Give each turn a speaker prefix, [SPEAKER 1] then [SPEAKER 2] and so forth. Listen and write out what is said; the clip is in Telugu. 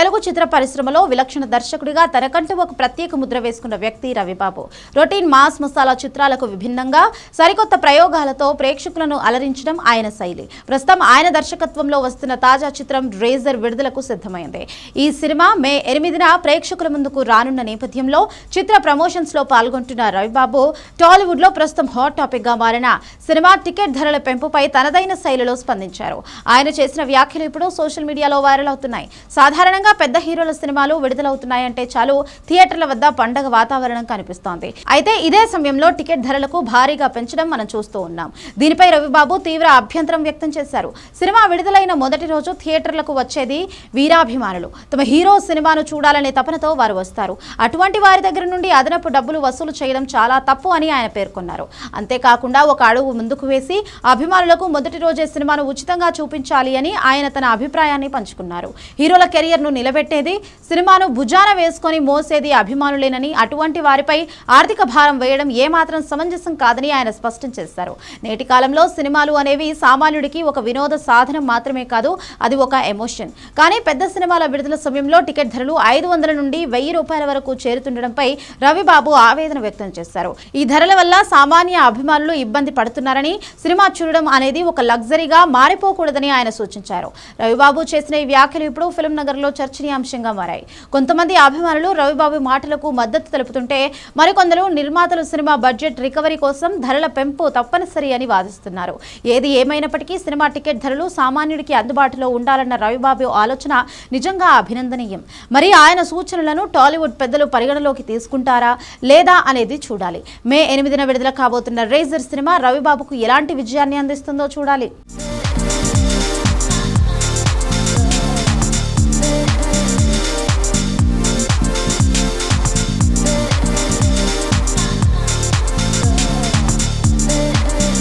[SPEAKER 1] తెలుగు చిత్ర పరిశ్రమలో విలక్షణ దర్శకుడిగా తనకంటూ ఒక ప్రత్యేక ముద్ర వేసుకున్న వ్యక్తి రవిబాబు. రొటీన్ మాస్ మసాలా చిత్రాలకు విభిన్నంగా సరికొత్త ప్రయోగాలతో ప్రేక్షకులను అలరించడం ఆయన శైలి. ప్రస్తుతం ఆయన దర్శకత్వంలో వస్తున్న తాజా చిత్రం రేజర్ విడుదలకు సిద్ధమైంది. ఈ సినిమా మే 8న ప్రేక్షకుల ముందుకు రానున్న నేపథ్యంలో చిత్ర ప్రమోషన్స్ లో పాల్గొంటున్న రవిబాబు టాలీవుడ్ లో ప్రస్తుతం హాట్ టాపిక్ గా మారిన సినిమా టికెట్ ధరల పెంపుపై తనదైన శైలిలో స్పందించారు. ఆయన చేసిన వ్యాఖ్యలు ఇప్పుడు సోషల్ మీడియాలో వైరల్ అవుతున్నాయి. సాధారణంగా పెద్ద హీరోల సినిమాలు విడుదలవుతున్నాయంటే చాలు థియేటర్ల వద్ద పండగ వాతావరణం కనిపిస్తోంది. అయితే ఇదే సమయంలో టికెట్ ధరలకు భారీగా పెంచడం మనం చూస్తూ ఉన్నాం. దీనిపై రవిబాబు తీవ్ర అభ్యంతరం వ్యక్తం చేశారు. సినిమా విడుదలైన మొదటి రోజు థియేటర్లకు వచ్చేది వీరాభిమానులు. తమ హీరో సినిమాను చూడాలనే తపనతో వారు వస్తారు. అటువంటి వారి దగ్గర నుండి అదనపు డబ్బులు వసూలు చేయడం చాలా తప్పు అని ఆయన పేర్కొన్నారు. అంతేకాకుండా ఒక అడుగు ముందుకు వేసి అభిమానులకు మొదటి రోజే సినిమాను ఉచితంగా చూపించాలి అని ఆయన తన అభిప్రాయాన్ని పంచుకున్నారు. హీరోల కెరియర్ ను నిలబెట్టేది, సినిమాను భుజాన వేసుకొని మోసేది అభిమానులేనని, అటువంటి వారిపై ఆర్థిక భారం వేయడం ఏమాత్రం సమంజసం కాదని ఆయన స్పష్టం చేశారు. నేటి కాలంలో సినిమాలు అనేవి సామాన్యుడికి ఒక వినోద సాధనం మాత్రమే కాదు, అది ఒక ఎమోషన్. కానీ పెద్ద సినిమాల విడుదల సమయంలో టికెట్ ధరలు 500 నుండి 1000 రూపాయల వరకు చేరుతుండడంపై రవిబాబు ఆవేదన వ్యక్తం చేశారు. ఈ ధరల వల్ల సామాన్య అభిమానులు ఇబ్బంది పడుతున్నారని, సినిమా చూడడం అనేది ఒక లగ్జరీగా మారిపోకూడదని ఆయన సూచించారు. రవిబాబు చేసిన ఈ వ్యాఖ్యలు ఇప్పుడు ఫిల్మ్ నగర్ లో చర్చనీయాంశంగా మారాయి. కొంతమంది అభిమానులు రవిబాబు మాటలకు మద్దతు తెలుపుతుంటే, మరికొందరు నిర్మాతలు సినిమా బడ్జెట్ రికవరీ కోసం ధరల పెంపు తప్పనిసరి అని వాదిస్తున్నారు. ఏది ఏమైనప్పటికీ సినిమా టికెట్ ధరలు సామాన్యుడికి అందుబాటులో ఉండాలన్న రవిబాబు ఆలోచన నిజంగా అభినందనీయం. మరి ఆయన సూచనలను టాలీవుడ్ పెద్దలు పరిగణలోకి తీసుకుంటారా లేదా అనేది చూడాలి. మే 8న విడుదల కాబోతున్న రేజర్ సినిమా రవిబాబుకు ఎలాంటి విజయాన్ని అందిస్తుందో చూడాలి.